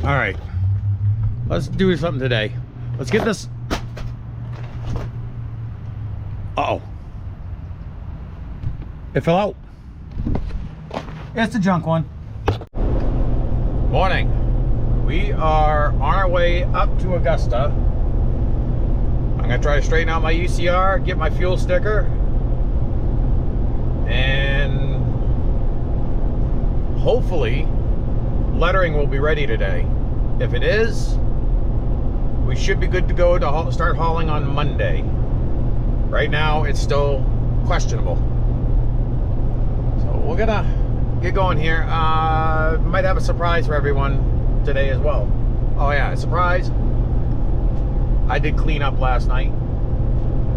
All right, let's do something today. Let's get this. Uh-oh. It fell out. It's the junk one. Morning. We are on our way up to Augusta. I'm gonna try to straighten out my UCR, get my fuel sticker, and hopefully lettering will be ready today. If it is, we should be good to go to start hauling on Monday. Right now it's still questionable, so we're gonna get going here. Might have a surprise for everyone today as well. Oh yeah, a surprise. I did clean up last night.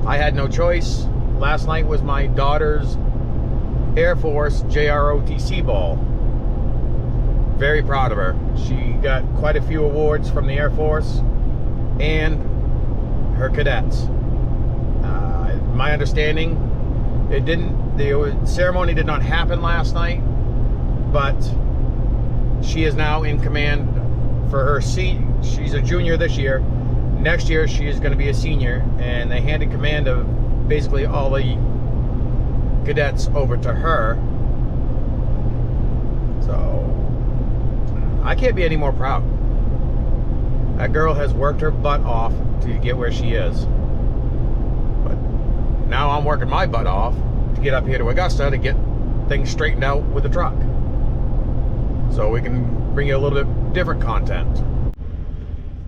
I had no choice. Last night was my daughter's Air Force JROTC ball. Very proud of her. She got quite a few awards from the Air Force and her cadets. My understanding, the ceremony did not happen last night, but she is now in command for her seat. She's a junior this year. Next year she is going to be a senior, and they handed command of basically all the cadets over to her. So I can't be any more proud. That girl has worked her butt off to get where she is. But now I'm working my butt off to get up here to Augusta to get things straightened out with the truck, so we can bring you a little bit different content.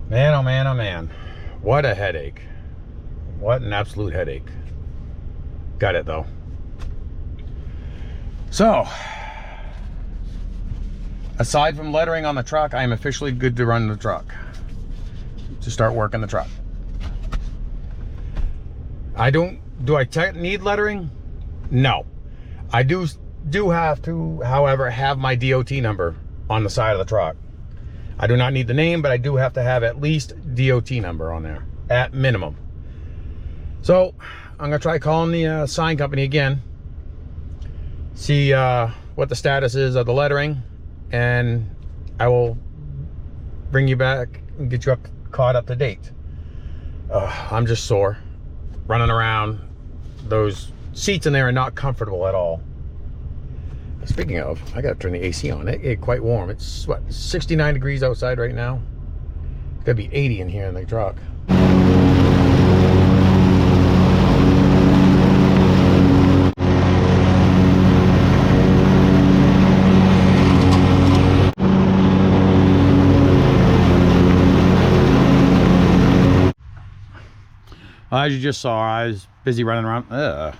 Man, oh man, oh man. What a headache. What an absolute headache. Got it though. So, aside from lettering on the truck, I am officially good to run the truck. To start working the truck. Do I need lettering? No. I do have to, however, have my DOT number on the side of the truck. I do not need the name, but I do have to have at least DOT number on there, at minimum. So, I'm gonna try calling the sign company again, see what the status is of the lettering, and I will bring you back and get you caught up to date. I'm just sore, running around. Those seats in there are not comfortable at all. Speaking of, I gotta turn the AC on. It's quite warm. It's what, 69 degrees outside right now? It's gotta be 80 in here in the truck. As you just saw, I was busy running around. I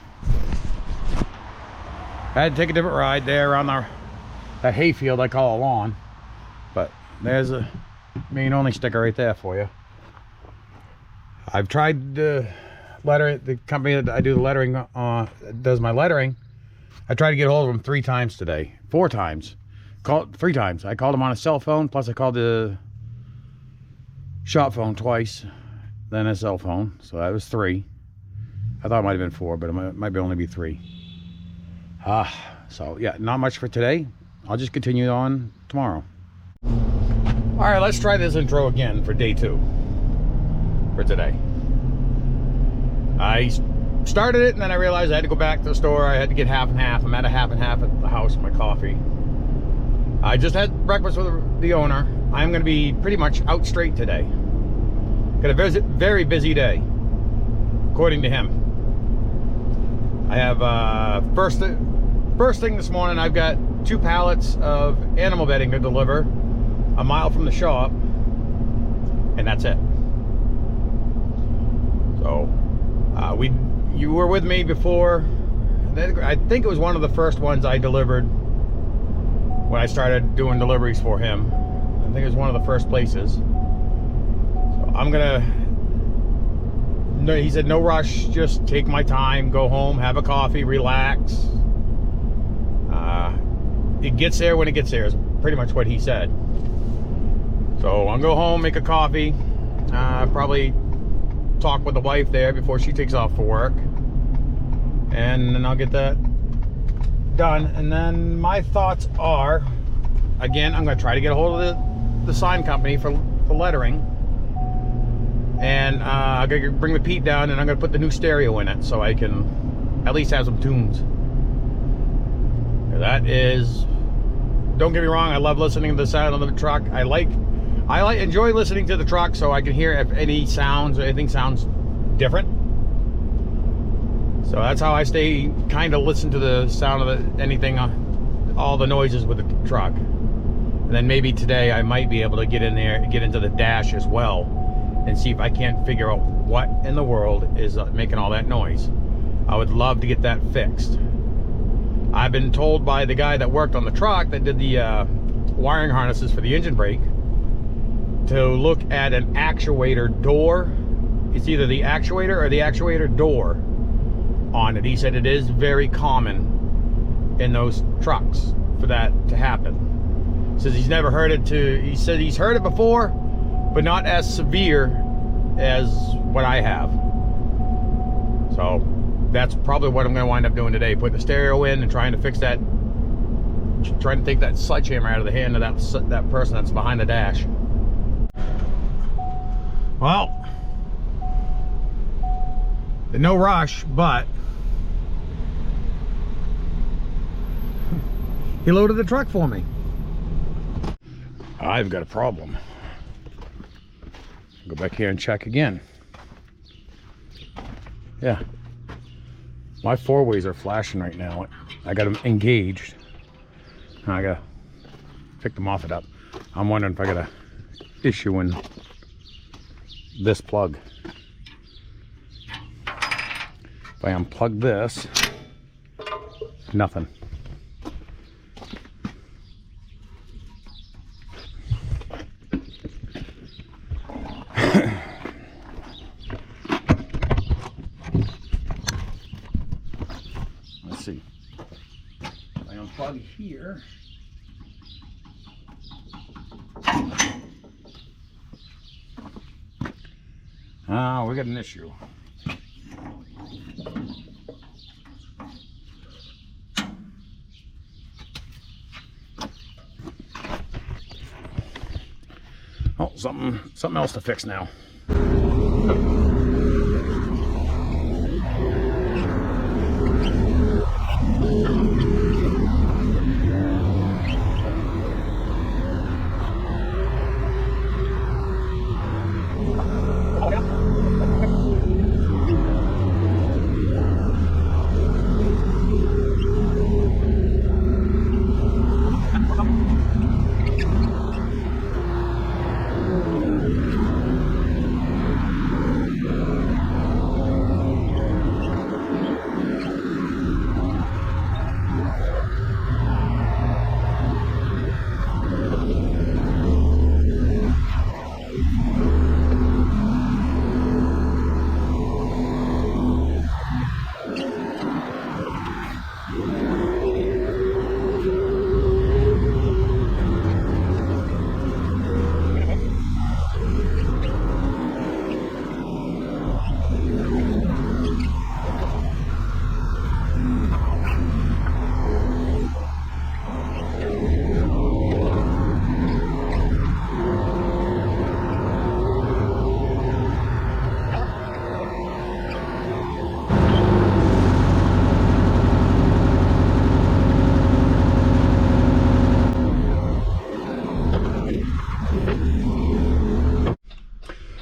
had to take a different ride there around that hayfield I call a lawn. But there's a main only sticker right there for you. I've tried the company that I do the lettering does my lettering. I tried to get a hold of them 3 times today. 4 times. 3 times. I called them on a cell phone, plus I called the shop phone twice. Then a cell phone, so that was 3. I thought it might have been 4, but it might only be 3. So yeah, not much for today. I'll just continue on tomorrow. All right, let's try this intro again for day 2 for today. I started it and then I realized I had to go back to the store. I had to get half and half. I'm at a half and half at the house with my coffee. I just had breakfast with the owner. I'm going to be pretty much out straight today. Got a very busy day, according to him. I have first thing this morning, I've got 2 pallets of animal bedding to deliver a mile from the shop, and that's it. So you were with me before. I think it was one of the first ones I delivered when I started doing deliveries for him. I think it was one of the first places. He said no rush, just take my time, go home, have a coffee, relax. It gets there when it gets there is pretty much what he said. So I'll go home, make a coffee, probably talk with the wife there before she takes off for work, and then I'll get that done. And then my thoughts are, again, I'm going to try to get a hold of the sign company for lettering, and I'm gonna bring the Pete down, and I'm gonna put the new stereo in it so I can at least have some tunes. That is, don't get me wrong, I love listening to the sound of the truck. I enjoy listening to the truck so I can hear if any sounds or anything sounds different. So that's how I stay kind of listen to the sound of anything, all the noises with the truck. And then maybe today I might be able to get in there and get into the dash as well and see if I can't figure out what in the world is making all that noise. I would love to get that fixed. I've been told by the guy that worked on the truck that did the wiring harnesses for the engine brake to look at an actuator door. It's either the actuator or the actuator door on it. He said it is very common in those trucks for that to happen. Says he's never heard it he said he's heard it before, but not as severe as what I have. So that's probably what I'm going to wind up doing today, putting the stereo in and trying to fix that, trying to take that sledgehammer out of the hand of that person that's behind the dash. Well, no rush, but he loaded the truck for me. I've got a problem. Go back here and check again. Yeah, my four-ways are flashing right now. I got them engaged. I gotta pick them off it up. I'm wondering if I got a issue in this plug. If I unplug this, nothing. Let's see. If I unplug here. We got an issue. Oh, something else to fix now.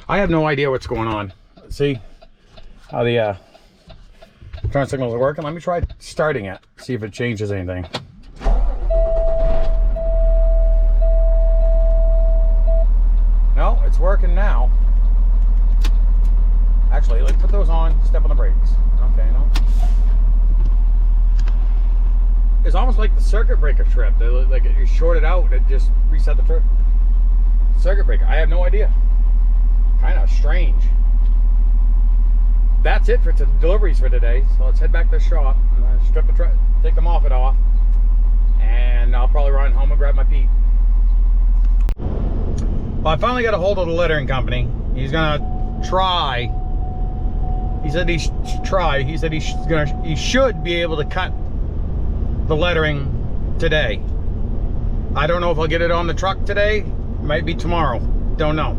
I have no idea what's going on. Let's see how the turn signals are working. Let me try starting it, see if it changes anything. No, it's working now. Actually, let's put those on, step on the brakes. Okay, no. It's almost like the circuit breaker trip. Like you short it out, it just reset the trip. Circuit breaker, I have no idea. Kind of strange. That's it for deliveries for today. So let's head back to the shop, strip the truck, take the moffett off, and I'll probably run home and grab my Pete. Well, I finally got a hold of the lettering company. He's gonna try. He said he should be able to cut the lettering today. I don't know if I'll get it on the truck today. Might be tomorrow. Don't know.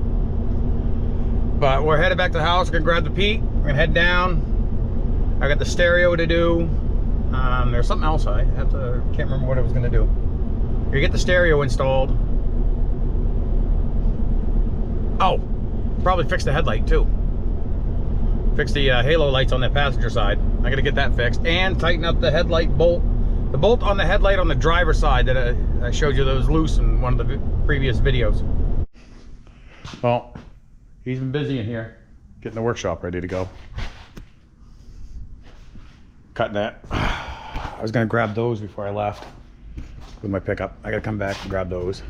But we're headed back to the house. We're gonna grab the Pete. We're gonna head down. I got the stereo to do. There's something else I have to, can't remember what I was gonna do. We're gonna get the stereo installed. Oh, probably fix the headlight too. Fix the halo lights on the passenger side. I gotta get that fixed and tighten up the headlight bolt. The bolt on the headlight on the driver's side that I showed you that was loose in one of the previous videos. Well, he's been busy in here getting the workshop ready to go. Cutting that. I was gonna grab those before I left with my pickup. I gotta come back and grab those.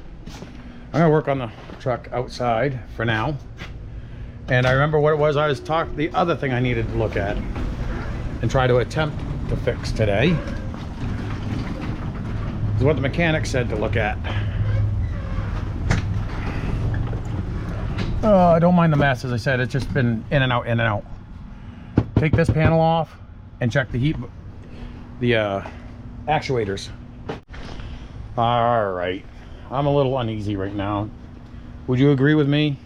I'm gonna work on the truck outside for now. And I remember what it was the other thing I needed to look at and try to attempt to fix today is what the mechanic said to look at. I don't mind the mess, as I said, it's just been in and out, in and out. Take this panel off and check the actuators. All right, I'm a little uneasy right now. Would you agree with me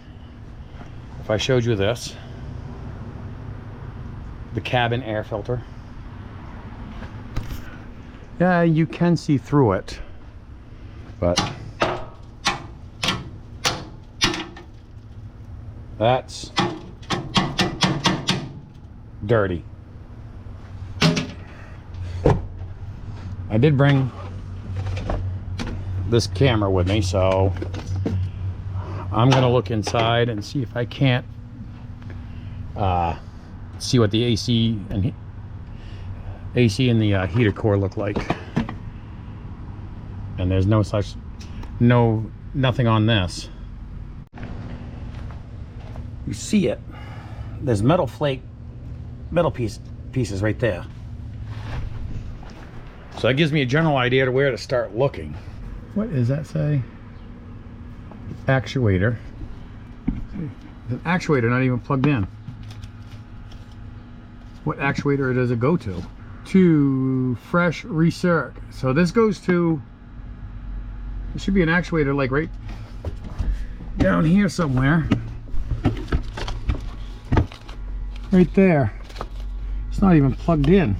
if I showed you this? The cabin air filter. Yeah, you can see through it, but that's dirty. I did bring this camera with me, so I'm gonna look inside and see if I can't see what the AC and the heater core look like. And there's nothing on this. You see it? There's metal pieces right there. So that gives me a general idea to where to start looking. What does that say? Actuator. The actuator not even plugged in. What actuator does it go to? To fresh recirc. So this goes to, there should be an actuator like right down here somewhere. Right there. It's not even plugged in.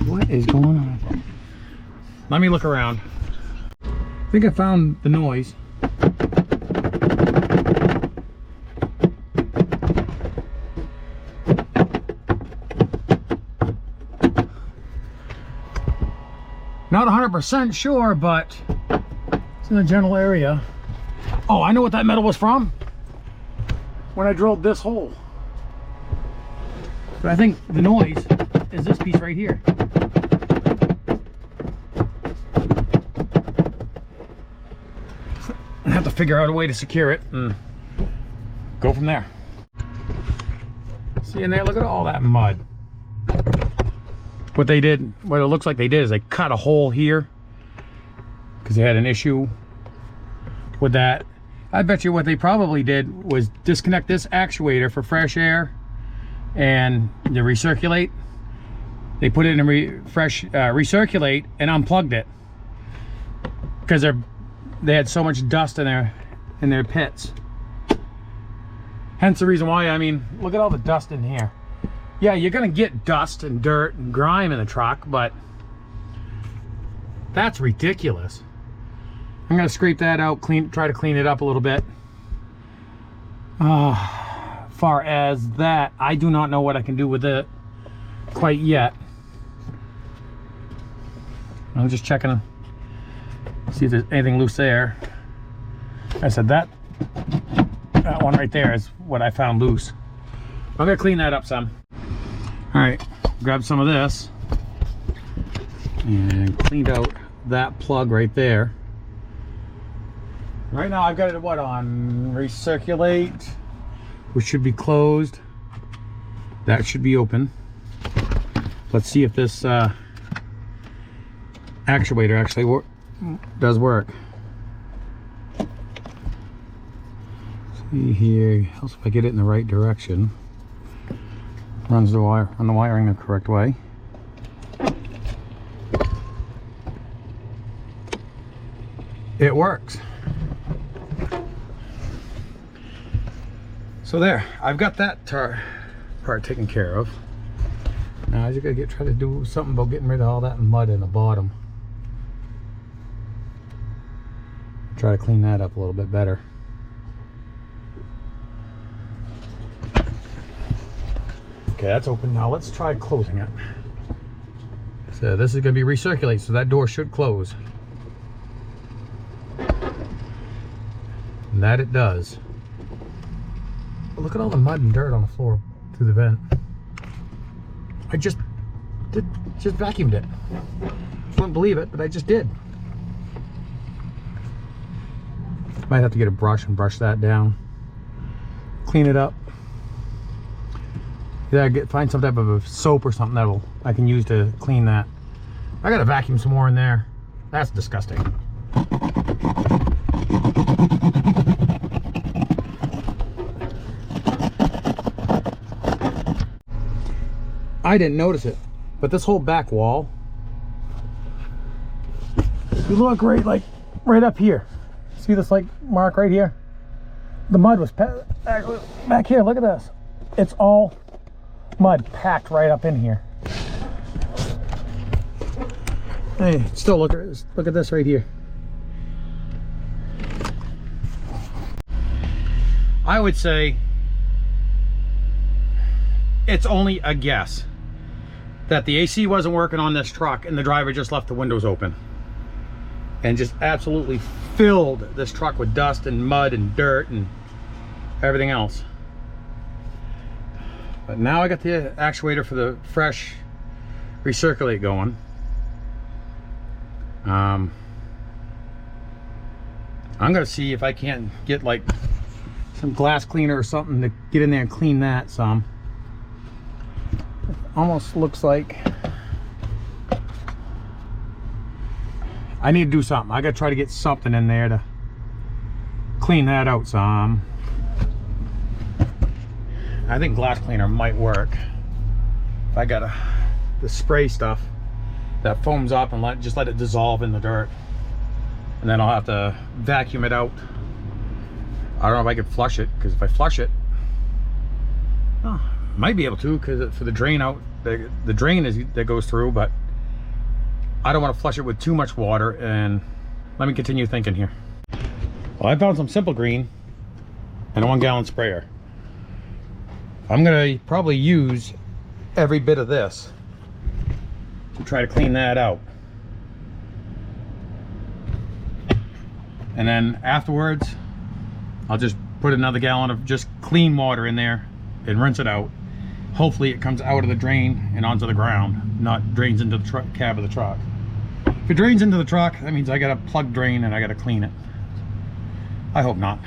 What is going on? Let me look around. I think I found the noise. Not 100% sure, but it's in the general area. Oh, I know what that metal was from. When I drilled this hole. But I think the noise is this piece right here. I have to figure out a way to secure it and go from there. See in there, look at all that mud. What it looks like they did is they cut a hole here because they had an issue with that. I bet you what they probably did was disconnect this actuator for fresh air and to recirculate. They put it in recirculate and unplugged it because they had so much dust in their pits. Hence the reason why, I mean, look at all the dust in here. Yeah, you're gonna get dust and dirt and grime in the truck, but that's ridiculous. I'm gonna scrape that out, try to clean it up a little bit. Far as that, I do not know what I can do with it quite yet. I'm just checking to see if there's anything loose there. I said that one right there is what I found loose. I'm gonna clean that up some. All right, grab some of this and cleaned out that plug right there. Right now I've got it what on recirculate, which should be closed. That should be open. Let's see if this actuator actually does work. See here, also if I get it in the right direction. Runs the wire on the wiring the correct way. it works. So there, I've got that part taken care of. Now I just gotta try to do something about getting rid of all that mud in the bottom. Try to clean that up a little bit better. Okay, that's open now. Let's try closing it. So this is going to be recirculated, so that door should close. And that it does. But look at all the mud and dirt on the floor through the vent. I just vacuumed it. Wouldn't believe it, but I just did. Might have to get a brush and brush that down. Clean it up. Yeah, find some type of a soap or something that I can use to clean that. I gotta vacuum some more in there. That's disgusting. I didn't notice it, but this whole back wall, you look right up here. See this mark right here? The mud was back here. Look at this. It's all mud packed right up in here. Hey, still look at this right here. I would say it's only a guess that the AC wasn't working on this truck and the driver just left the windows open and just absolutely filled this truck with dust and mud and dirt and everything else. But now I got the actuator for the fresh recirculate going. I'm gonna see if I can't get some glass cleaner or something to get in there and clean that some. It almost looks like I need to do something. I gotta try to get something in there to clean that out some. I think glass cleaner might work. If I got the spray stuff that foams up and just let it dissolve in the dirt, and then I'll have to vacuum it out. I don't know if I could flush it, because if I flush it, oh, might be able to, because for the drain out, the drain that goes through, but I don't want to flush it with too much water. And let me continue thinking here. Well, I found some Simple Green and a 1 gallon sprayer. I'm gonna probably use every bit of this to try to clean that out. And then afterwards, I'll just put another gallon of just clean water in there and rinse it out. Hopefully it comes out of the drain and onto the ground, not drains into the cab of the truck. If it drains into the truck, that means I got a plug drain and I got to clean it. I hope not.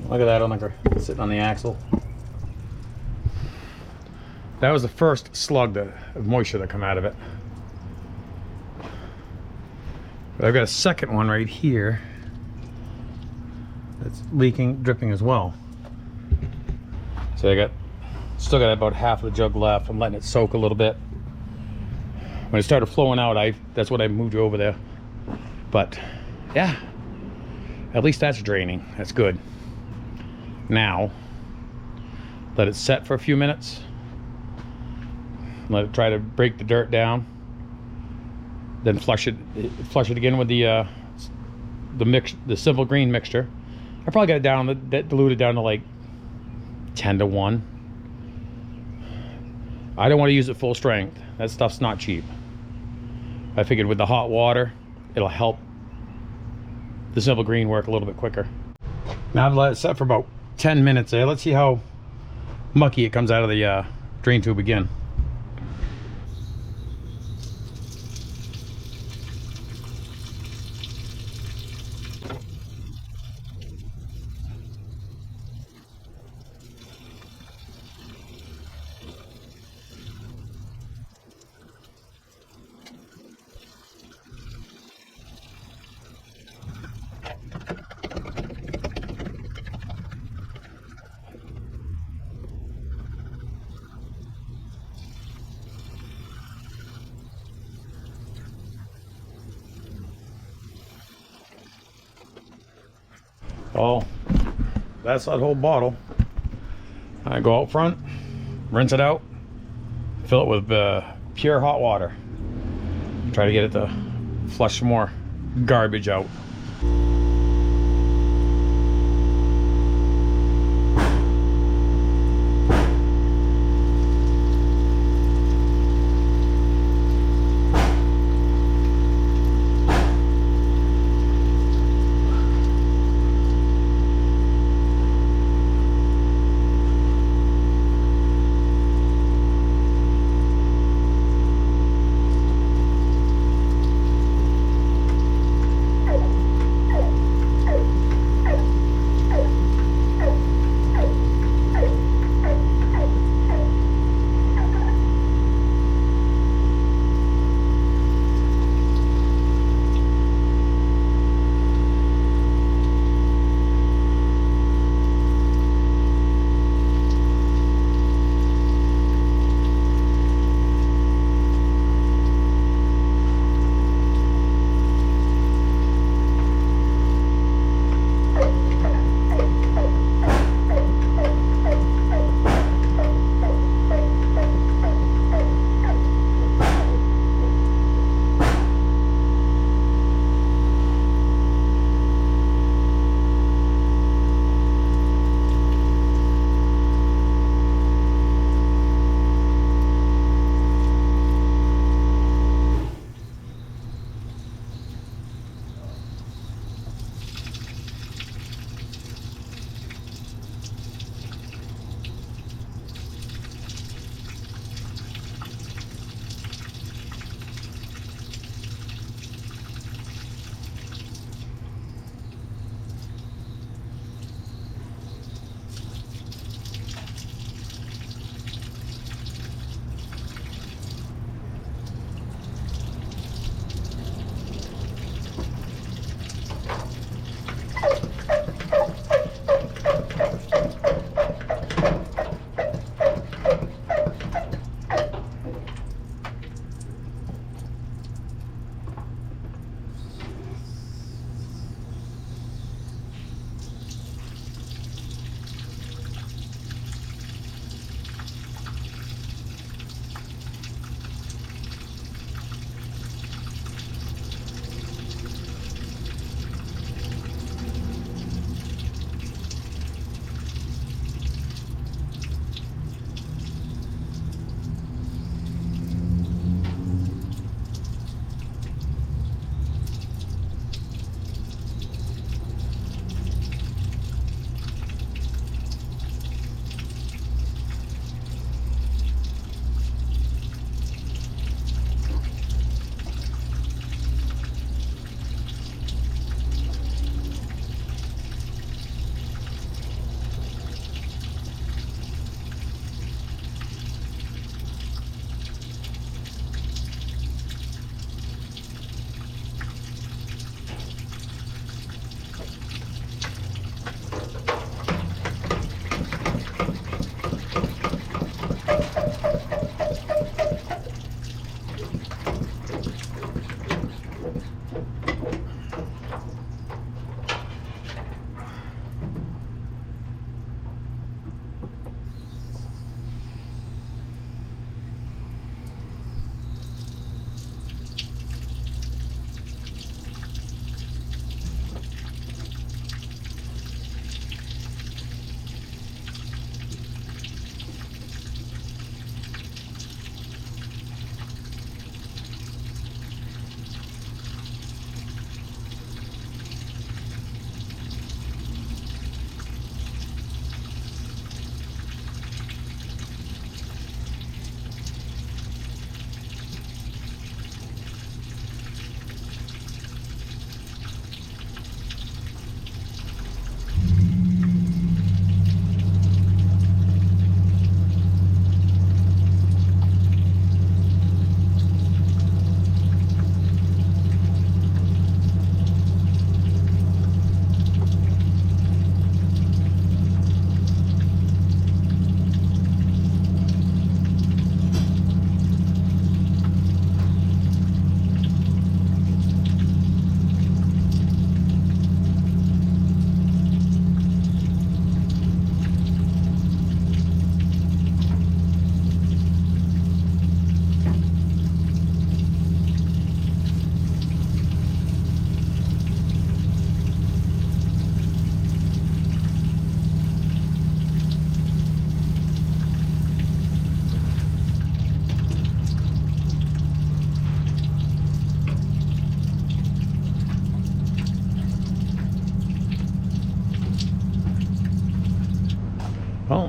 Look at that on the sitting on the axle. That was the first slug of moisture that come out of it. But I've got a second one right here that's leaking, dripping as well. So still got about half of the jug left. I'm letting it soak a little bit. When it started flowing out, that's what I moved over there. But yeah, at least that's draining. That's good. Now, let it set for a few minutes. Let it try to break the dirt down. Then flush it again with the Simple Green mixture. I probably got it down, diluted down to 10 to 1. I don't want to use it full strength. That stuff's not cheap. I figured with the hot water, it'll help the Simple Green work a little bit quicker. Now I've let it set for about 10 minutes there. Let's see how mucky it comes out of the drain tube again. Oh, that's that whole bottle. I go out front, rinse it out, fill it with pure hot water. Try to get it to flush some more garbage out.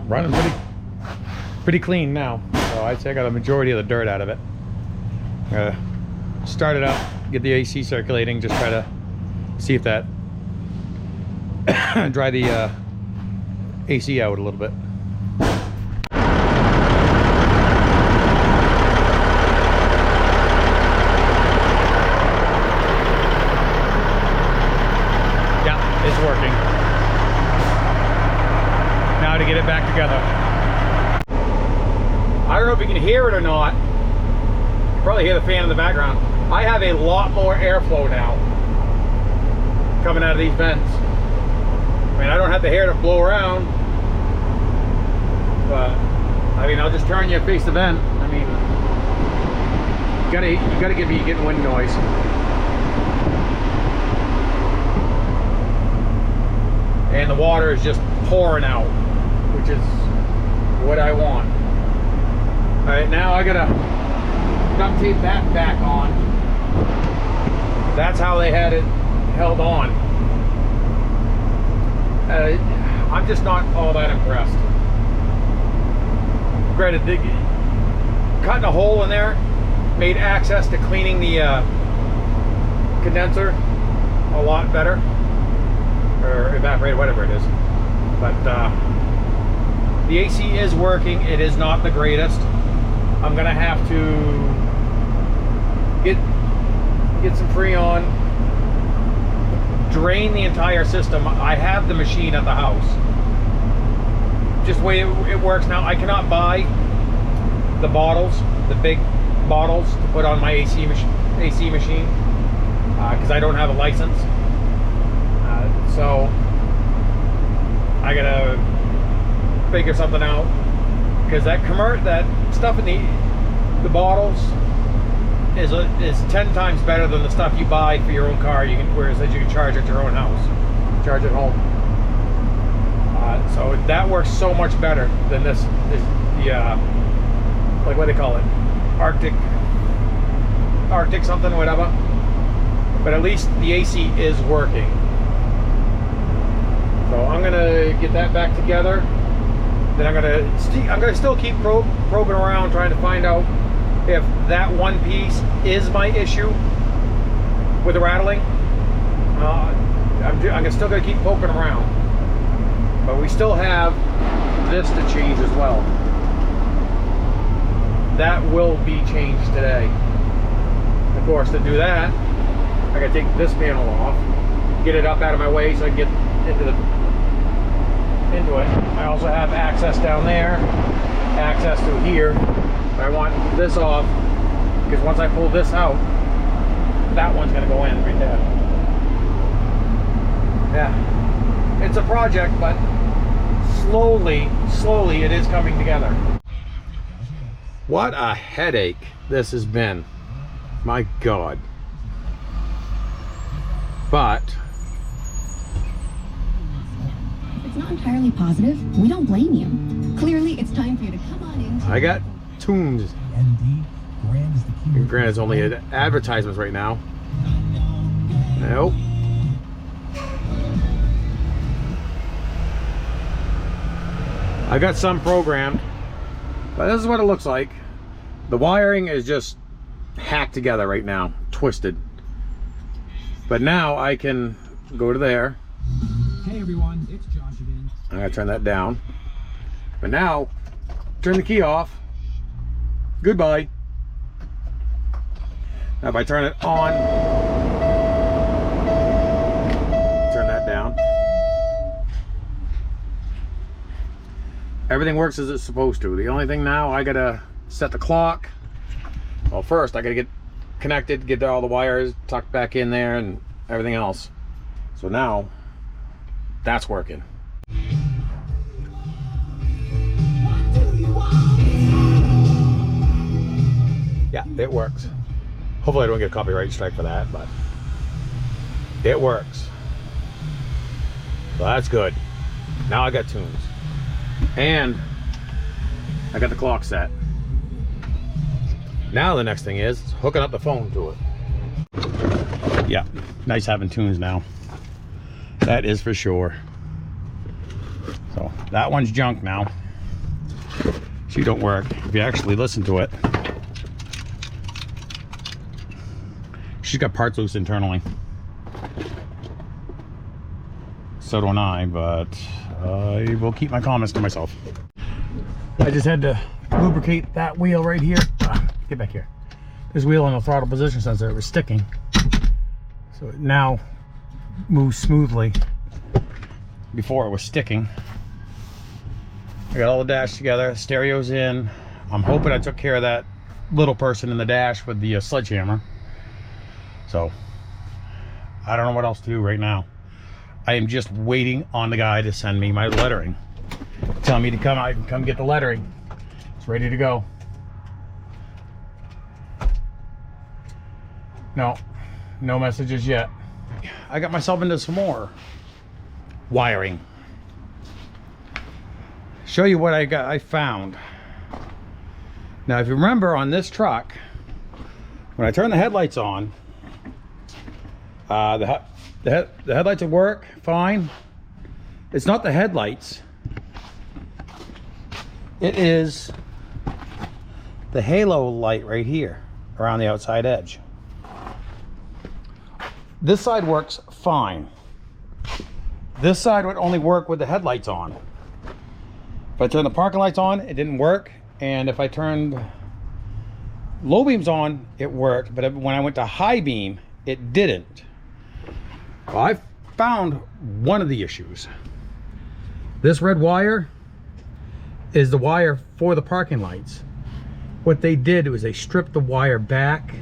running pretty clean now. So I'd say I got a majority of the dirt out of it. Start it up, get the AC circulating, just try to see if that dry the AC out a little bit. Yeah, it's working. Now to get it back together. I don't know if you can hear it or not. You probably hear the fan in the background. I have a lot more airflow now coming out of these vents. I mean, I don't have the hair to blow around, but I mean, I'll just turn you and face the vent. I mean, you gotta get me getting wind noise. And the water is just pouring out, which is what I want. All right, now I gotta duct tape that back on. That's how they had it held on. I'm just not all that impressed. Granted, cutting a hole in there made access to cleaning the condenser a lot better, or evaporator, whatever it is. But the AC is working. It is not the greatest. I'm gonna have to get some Freon, drain the entire system. I have the machine at the house. Just the way it works now, I cannot buy the bottles, the big bottles to put on my AC machine because I don't have a license. So I gotta figure something out, because that stuff in the bottles is 10 times better than the stuff you buy for your own car. Whereas you can charge at your own house, charge at home. So that works so much better than the like, what do they call it, Arctic something, whatever. But at least the AC is working. So I'm gonna get that back together. Then I'm gonna still keep probing around, trying to find out if that one piece is my issue with the rattling. I'm still gonna keep poking around, but we still have this to change as well. That will be changed today. Of course, to do that, I gotta take this panel off, get it up out of my way so I can get into it. I also have access down there, access to here. But I want this off, because once I pull this out, that one's gonna go in right there. Yeah, it's a project, but slowly it is coming together. What a headache this has been. My God. But it's not entirely positive. We don't blame you. Clearly, it's time for you to come on in. I got tunes. And granted, it's only advertisements right now. Nope. I got some programmed, but this is what it looks like. The wiring is just hacked together right now, twisted. But now I can go to there. Hey everyone, it's Josh again. I'm gonna turn that down. But now, turn the key off. Goodbye. Now if I turn it on, turn that down. Everything works as it's supposed to. The only thing now, I gotta set the clock. Well, first I gotta get connected, get all the wires tucked back in there and everything else. So now, that's working. Yeah, it works. Hopefully I don't get a copyright strike for that, but it works. So that's good. Now I got tunes. And I got the clock set. Now the next thing is hooking up the phone to it. Yeah, nice having tunes now. That is for sure. So that one's junk now. She don't work if you actually listen to it. She's got parts loose internally. So don't I, but I will keep my comments to myself. I just had to lubricate that wheel right here. Get back here. This wheel in the throttle position sensor, it was sticking. So it now moves smoothly. Before it was sticking. I got all the dash together, stereo's in. I'm hoping I took care of that little person in the dash with the sledgehammer. So I don't know what else to do right now. I am just waiting on the guy to send me my lettering. Tell me to come out and come get the lettering. It's ready to go. No messages yet. I got myself into some more wiring. Show you what I found. Now, if you remember on this truck, when I turn the headlights on, the headlights will work fine. It's not the headlights. It is the halo light right here around the outside edge. This side works fine. This side would only work with the headlights on. If I turned the parking lights on, it didn't work. And if I turned low beams on, it worked. But when I went to high beam, it didn't. Well, I found one of the issues. This red wire is the wire for the parking lights. What they did was they stripped the wire back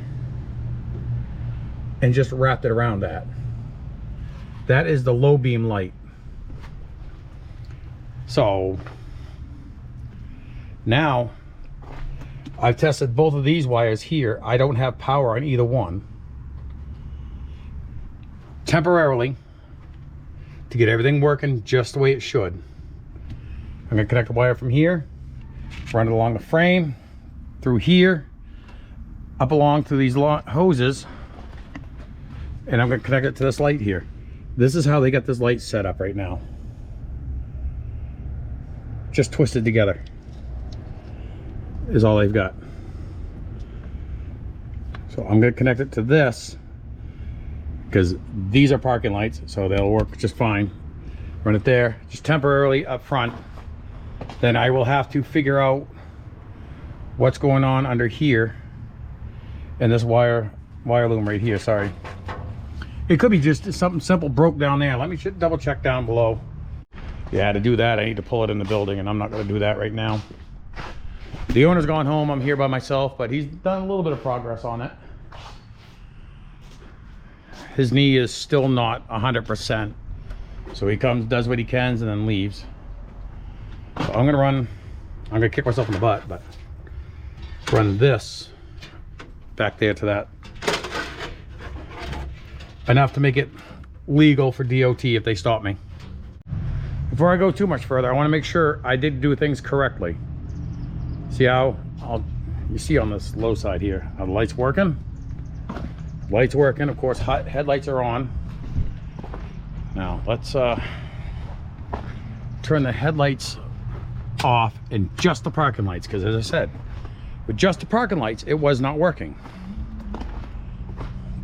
and just wrapped it around that. That is the low beam light. So now I've tested both of these wires here. I don't have power on either one. Temporarily, to get everything working just the way it should, I'm going to connect a wire from here, run it along the frame, through here, up along through these hoses, and I'm going to connect it to this light here. This is how they got this light set up right now. Just twisted together is all they've got. So I'm going to connect it to this because these are parking lights, so they'll work just fine. Run it there, just temporarily up front. Then I will have to figure out what's going on under here and this wire loom right here. Sorry, it could be just something simple broke down there. Let me double check down below. Yeah, to do that I need to pull it in the building, and I'm not going to do that right now. The owner's gone home. I'm here by myself, but he's done a little bit of progress on it. His knee is still not 100%, so he comes, does what he can, and then leaves. So I'm gonna kick myself in the butt, but run this back there to that. Enough to make it legal for DOT if they stop me. Before I go too much further, I want to make sure I did do things correctly. See how you see on this low side here, how the light's working? Lights working, of course, headlights are on. Now let's turn the headlights off and just the parking lights, because as I said, with just the parking lights it was not working.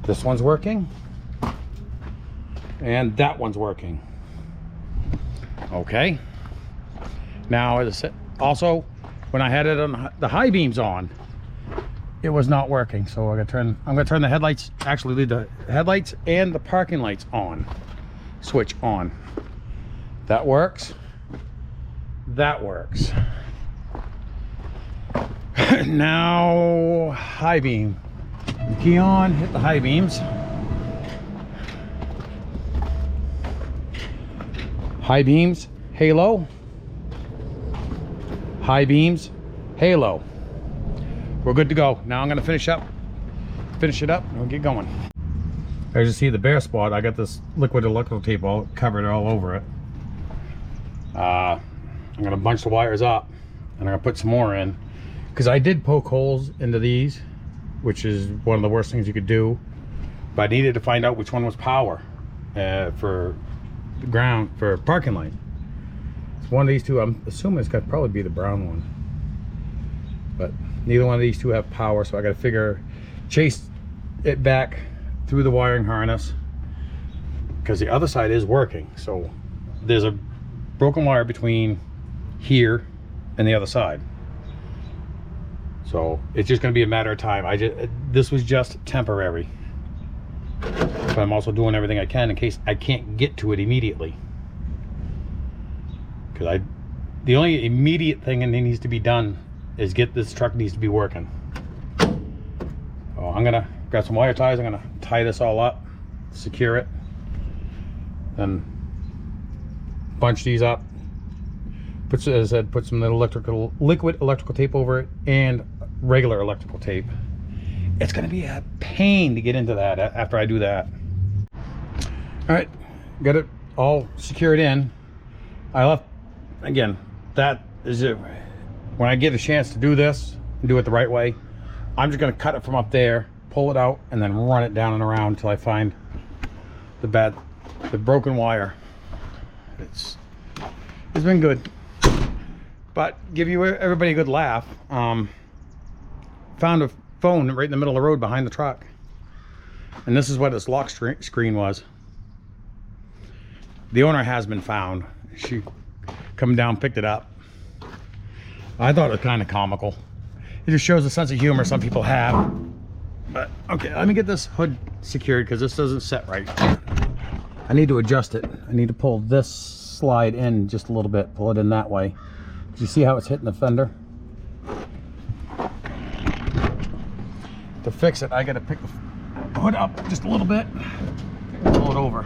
This one's working and that one's working. Okay, now as I said, also when I had it on the high beams on, it was not working. So I'm gonna turn the headlights, actually leave the headlights and the parking lights on, switch on. That works. That works. Now high beam. Key on, hit the high beams. High beams, halo. High beams, halo. We're good to go. Now I'm gonna finish it up and we'll get going. As you see the bare spot, I got this liquid electrical tape all covered all over it. I'm gonna bunch the wires up and I'm gonna put some more in, because I did poke holes into these, which is one of the worst things you could do, but I needed to find out which one was power for the ground, for parking light. It's one of these two. I'm assuming it's got to probably be the brown one. but neither one of these two have power, so I got to chase it back through the wiring harness, because the other side is working. So there's a broken wire between here and the other side, so it's just going to be a matter of time. This was just temporary, but I'm also doing everything I can in case I can't get to it immediately, because the only immediate thing that needs to be done is this truck needs to be working. So I'm gonna grab some wire ties. I'm gonna tie this all up, secure it, then bunch these up. As I said, put some liquid electrical tape over it and regular electrical tape. It's gonna be a pain to get into that after I do that. All right, got it all secured in. I left, again, that is it. When I get a chance to do this and do it the right way, I'm just gonna cut it from up there, pull it out, and then run it down and around until I find the broken wire. It's been good, but give everybody a good laugh. Found a phone right in the middle of the road behind the truck, and this is what its lock screen was. The owner has been found. She come down, picked it up. I thought it was kind of comical. It just shows the sense of humor some people have. But okay, let me get this hood secured, because this doesn't set right. I need to adjust it. I need to pull this slide in just a little bit, pull it in that way. Do you see how it's hitting the fender? To fix it, I gotta pick the hood up just a little bit, pull it over,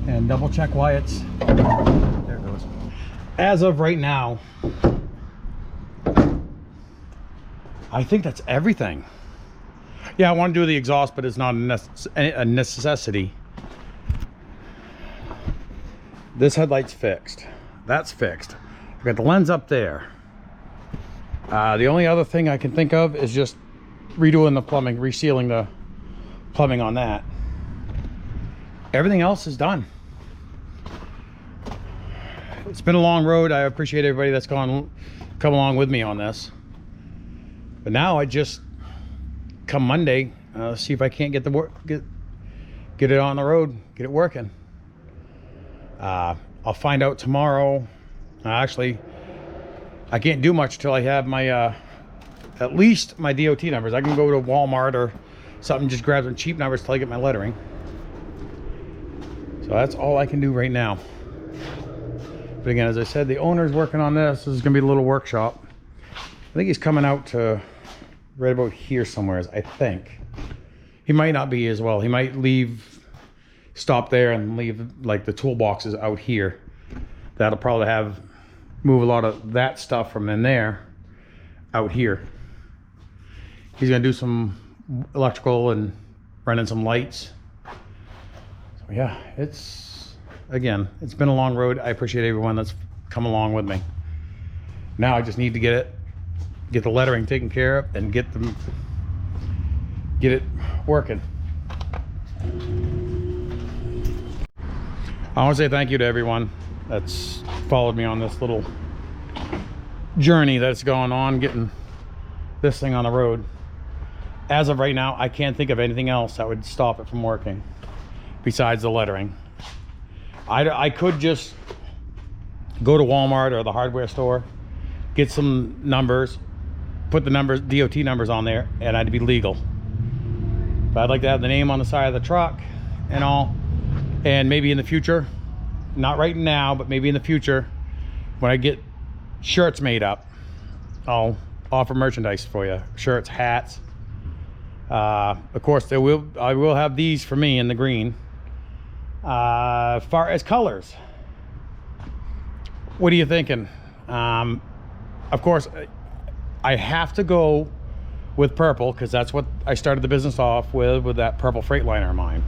and double check why it's, there it goes. As of right now, I think that's everything. Yeah, I want to do the exhaust, but it's not a necessity. This headlight's fixed. That's fixed. I've got the lens up there. The only other thing I can think of is just redoing the plumbing, resealing the plumbing on that. Everything else is done. It's been a long road. I appreciate everybody that's come along with me on this. But now I just come Monday, see if I can't get it on the road, get it working. I'll find out tomorrow. Actually, I can't do much till I have my at least my DOT numbers. I can go to Walmart or something, just grab some cheap numbers till I get my lettering. So that's all I can do right now. But again, as I said, the owner's working on this. This is gonna be a little workshop. I think he's coming out to right about here somewhere, I think. He might not be as well. He might stop there and leave like the toolboxes out here. That'll probably move a lot of that stuff from in there out here. He's gonna do some electrical and run in some lights. So yeah, it's been a long road. I appreciate everyone that's come along with me. Now I just need to get the lettering taken care of and get it working. I want to say thank you to everyone that's followed me on this little journey that's going on, getting this thing on the road. As of right now, I can't think of anything else that would stop it from working besides the lettering. I could just go to Walmart or the hardware store, get some numbers, put the DOT numbers on there, and I'd be legal. But I'd like to have the name on the side of the truck and all. And maybe in the future, not right now, but maybe in the future, when I get shirts made up, I'll offer merchandise for you. Shirts, hats. Of course, I will have these for me in the green. As far as colors, what are you thinking? Of course, I have to go with purple, because that's what I started the business off with that purple Freightliner of mine.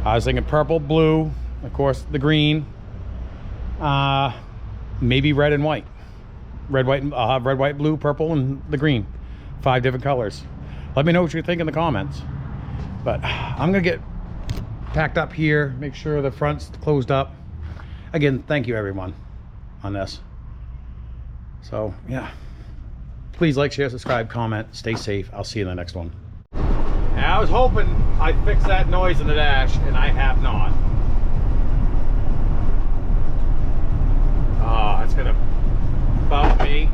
I was thinking purple, blue, of course, the green, maybe red and white. Red, white, I'll have red, white, blue, purple, and the green. 5 different colors. Let me know what you think in the comments. But I'm gonna get packed up here, make sure the front's closed up. Again, thank you everyone on this. So, yeah. Please like, share, subscribe, comment. Stay safe. I'll see you in the next one. And I was hoping I'd fix that noise in the dash, and I have not. It's going to bump me.